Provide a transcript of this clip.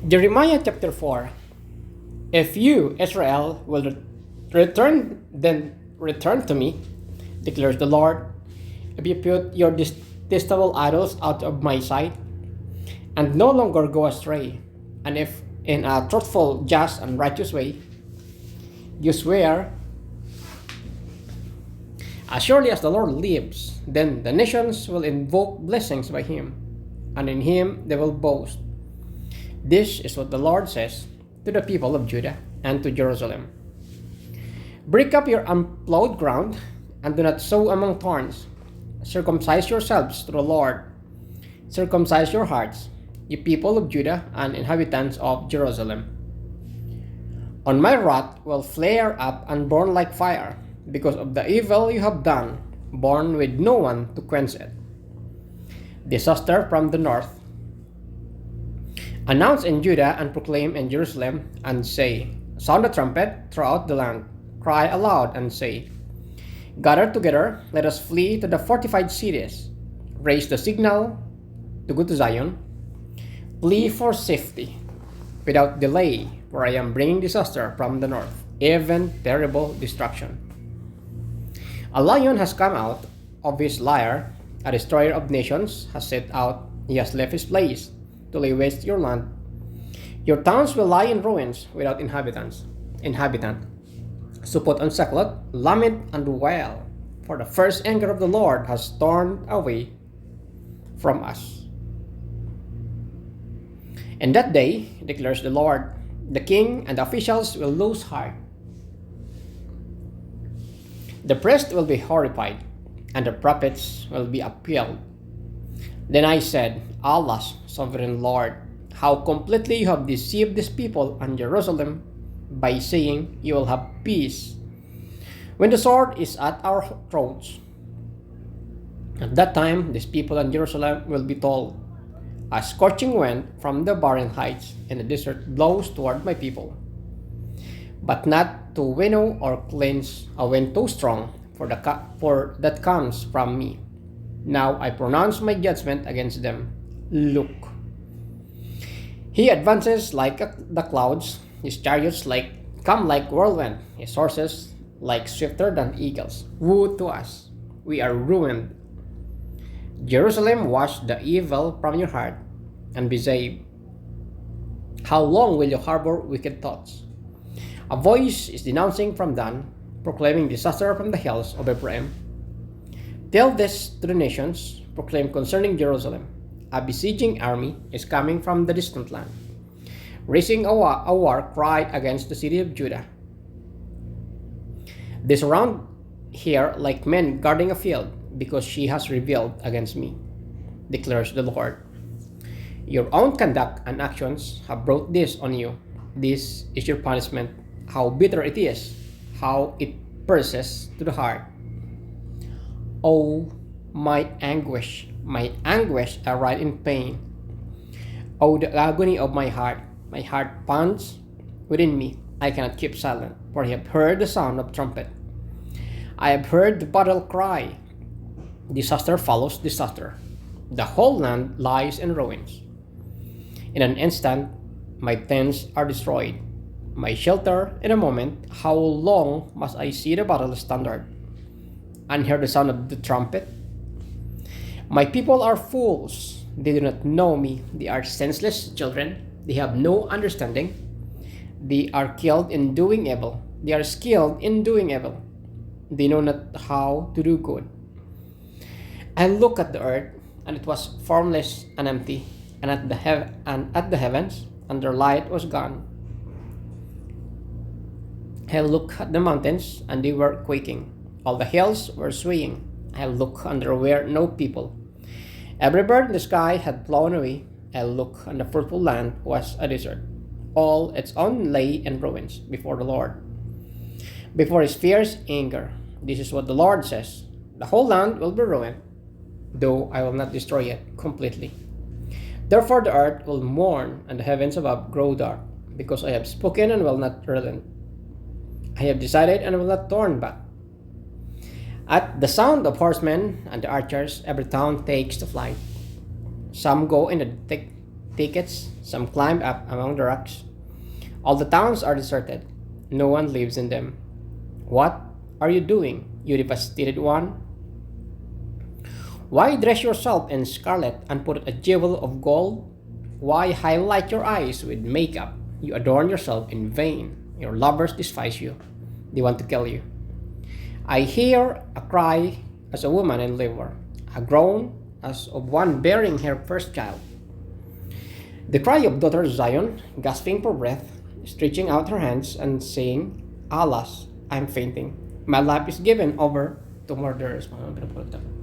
Jeremiah chapter 4. If you, Israel, will return, then return to me, declares the Lord. If you put your detestable idols out of my sight, and no longer go astray, and if in a truthful, just, and righteous way you swear, as surely as the Lord lives, then the nations will invoke blessings by him, and in him they will boast. This is what the Lord says to the people of Judah and to Jerusalem. Break up your unplowed ground, and do not sow among thorns. Circumcise yourselves to the Lord. Circumcise your hearts, you people of Judah and inhabitants of Jerusalem. On my wrath will flare up and burn like fire, because of the evil you have done, born with no one to quench it. Disaster from the north. Announce in Judah and proclaim in Jerusalem, and say, sound the trumpet throughout the land. Cry aloud and say, gather together, let us flee to the fortified cities. Raise the signal to go to Zion. Flee for safety without delay, for I am bringing disaster from the north, even terrible destruction. A lion has come out of his lair, a destroyer of nations has set out, he has left his place to lay waste your land. Your towns will lie in ruins without inhabitant. So put on sackcloth, lament, and wail, for the first anger of the Lord has torn away from us. In that day, declares the Lord, the king and the officials will lose heart. The priest will be horrified, and the prophets will be appalled. Then I said, alas, sovereign Lord, how completely you have deceived this people and Jerusalem by saying you will have peace, when the sword is at our throats. At that time, these people in Jerusalem will be told, a scorching wind from the barren heights in the desert blows toward my people, but not to winnow or cleanse a wind too strong, for that comes from me. Now I pronounce my judgment against them. Look. He advances like the clouds, his chariots come like whirlwind, his horses like swifter than eagles. Woe to us! We are ruined. Jerusalem, wash the evil from your heart, and be saved. How long will you harbor wicked thoughts? A voice is denouncing from Dan, proclaiming disaster from the hills of Ephraim. Tell this to the nations, proclaim concerning Jerusalem. A besieging army is coming from the distant land, raising a war cry against the city of Judah. They surround here like men guarding a field, because she has rebelled against me, declares the Lord. Your own conduct and actions have brought this on you. This is your punishment. How bitter it is, how it pierces to the heart. Oh, my anguish, I writhe in pain. Oh, the agony of my heart pounds within me. I cannot keep silent, for I have heard the sound of trumpet. I have heard the battle cry. Disaster follows disaster. The whole land lies in ruins. In an instant, my tents are destroyed. My shelter in a moment. How long must I see the battle standard and hear the sound of the trumpet? My people are fools. They do not know me. They are senseless children. They have no understanding. They are skilled in doing evil. They know not how to do good. I look at the earth, and it was formless and empty, and at the heavens, and their light was gone. I looked at the mountains, and they were quaking. All the hills were swaying. I looked, and there were no people. Every bird in the sky had flown away. I looked, and the fruitful land was a desert. All its own lay in ruins before the Lord, before his fierce anger. This is what the Lord says. The whole land will be ruined, though I will not destroy it completely. Therefore the earth will mourn, and the heavens above grow dark, because I have spoken and will not relent. I have decided and will not turn back. At the sound of horsemen and the archers, every town takes to flight. Some go in the thick thickets, some climb up among the rocks. All the towns are deserted. No one lives in them. What are you doing, you devastated one? Why dress yourself in scarlet and put a jewel of gold? Why highlight your eyes with makeup? You adorn yourself in vain. Your lovers despise you. They want to kill you. I hear a cry as a woman in labor, a groan as of one bearing her first child. The cry of daughter Zion, gasping for breath, stretching out her hands and saying, Alas, I'm fainting. My life is given over to murderers. Mga pinupulot ako.